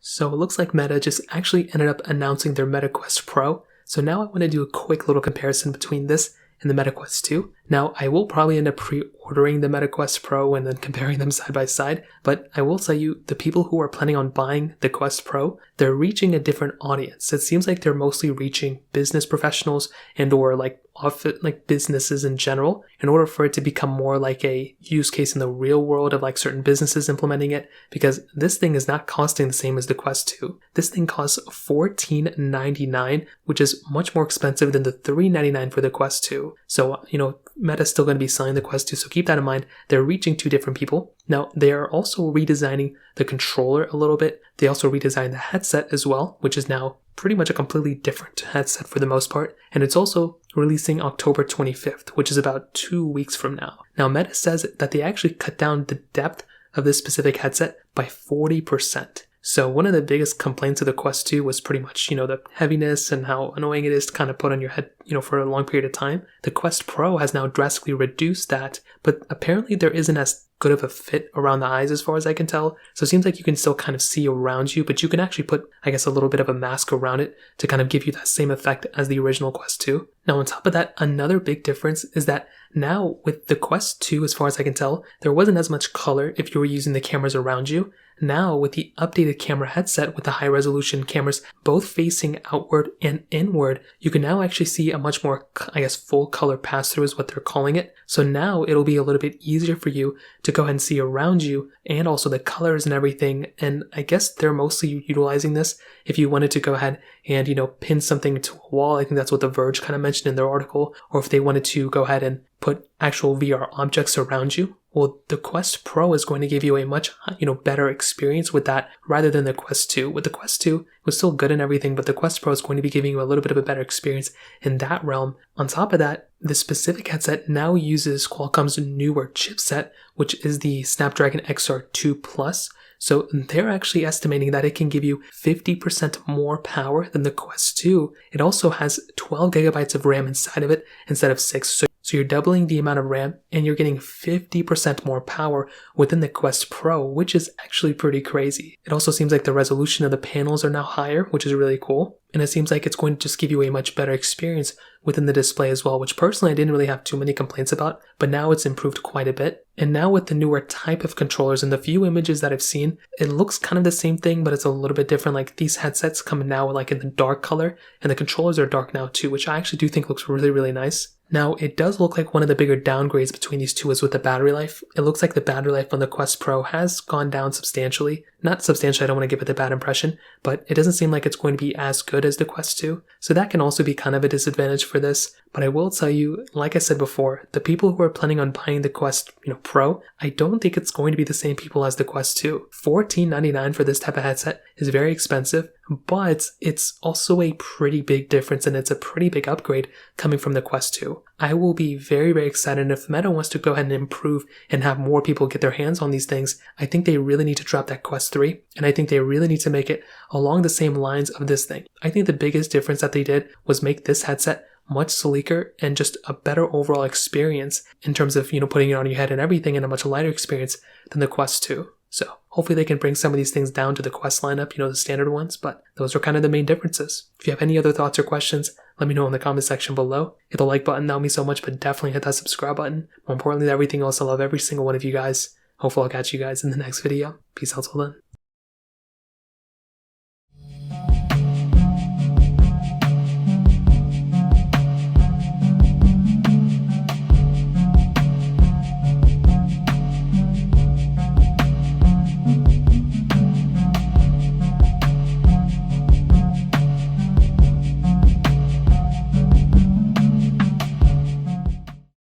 So it looks like Meta just actually ended up announcing their Meta Quest Pro. So now I want to do a quick little comparison between this and the Meta Quest 2. Now, I will probably end up pre-ordering the Meta Quest Pro and then comparing them side by side, but I will tell you, the people who are planning on buying the Quest Pro, they're reaching a different audience. It seems like they're mostly reaching business professionals and or like businesses in general, in order for it to become more like a use case in the real world of like certain businesses implementing it, because this thing is not costing the same as the Quest 2. This thing costs $14.99, which is much more expensive than the $3.99 for the Quest 2. So, Meta's still going to be selling the Quest 2, so keep that in mind. They're reaching two different people. Now, they are also redesigning the controller a little bit. They also redesigned the headset as well, which is now pretty much a completely different headset for the most part. And it's also releasing October 25th, which is about 2 weeks from now. Now, Meta says that they actually cut down the depth of this specific headset by 40%. So one of the biggest complaints of the Quest 2 was pretty much, the heaviness and how annoying it is to kind of put on your head, for a long period of time. The Quest Pro has now drastically reduced that, but apparently there isn't as good of a fit around the eyes as far as I can tell. So it seems like you can still kind of see around you, but you can actually put, I guess, a little bit of a mask around it to kind of give you that same effect as the original Quest 2. Now, on top of that, another big difference is that now with the Quest 2, as far as I can tell, there wasn't as much color if you were using the cameras around you. Now, with the updated camera headset with the high resolution cameras both facing outward and inward, you can now actually see a much more, full color pass through is what they're calling it. So now it'll be a little bit easier for you to go ahead and see around you and also the colors and everything. And I guess they're mostly utilizing this if you wanted to go ahead and, pin something to a wall. I think that's what The Verge kind of mentioned in their article. Or if they wanted to go ahead and put actual VR objects around you. Well, the Quest Pro is going to give you a much, better experience with that rather than the Quest 2. With the Quest 2, it was still good and everything, but the Quest Pro is going to be giving you a little bit of a better experience in that realm. On top of that, the specific headset now uses Qualcomm's newer chipset, which is the Snapdragon XR2 Plus. So they're actually estimating that it can give you 50% more power than the Quest 2. It also has 12 gigabytes of RAM inside of it instead of 6. So you're doubling the amount of RAM and you're getting 50% more power within the Quest Pro, which is actually pretty crazy. It also seems like the resolution of the panels are now higher, which is really cool. And it seems like it's going to just give you a much better experience within the display as well, which personally I didn't really have too many complaints about, but now it's improved quite a bit. And now with the newer type of controllers and the few images that I've seen, it looks kind of the same thing, but it's a little bit different. Like these headsets come now like in the dark color, and the controllers are dark now too, which I actually do think looks really, really nice. Now, it does look like one of the bigger downgrades between these two is with the battery life. It looks like the battery life on the Quest Pro has gone down substantially. Not substantially, I don't want to give it the bad impression, but it doesn't seem like it's going to be as good as the Quest 2. So that can also be kind of a disadvantage for this. But I will tell you, like I said before, the people who are planning on buying the Quest Pro, I don't think it's going to be the same people as the Quest 2. $14.99 for this type of headset is very expensive, but it's also a pretty big difference and it's a pretty big upgrade coming from the Quest 2. I will be very, very excited if Meta wants to go ahead and improve and have more people get their hands on these things. I think they really need to drop that Quest 3, and I think they really need to make it along the same lines of this thing. I think the biggest difference that they did was make this headset much sleeker and just a better overall experience in terms of, putting it on your head and everything, and a much lighter experience than the Quest 2. So hopefully they can bring some of these things down to the Quest lineup, the standard ones, but those are kind of the main differences. If you have any other thoughts or questions, let me know in the comment section below. Hit the like button, that would mean so much, but definitely hit that subscribe button. More importantly than everything else, I love every single one of you guys. Hopefully I'll catch you guys in the next video. Peace out till then.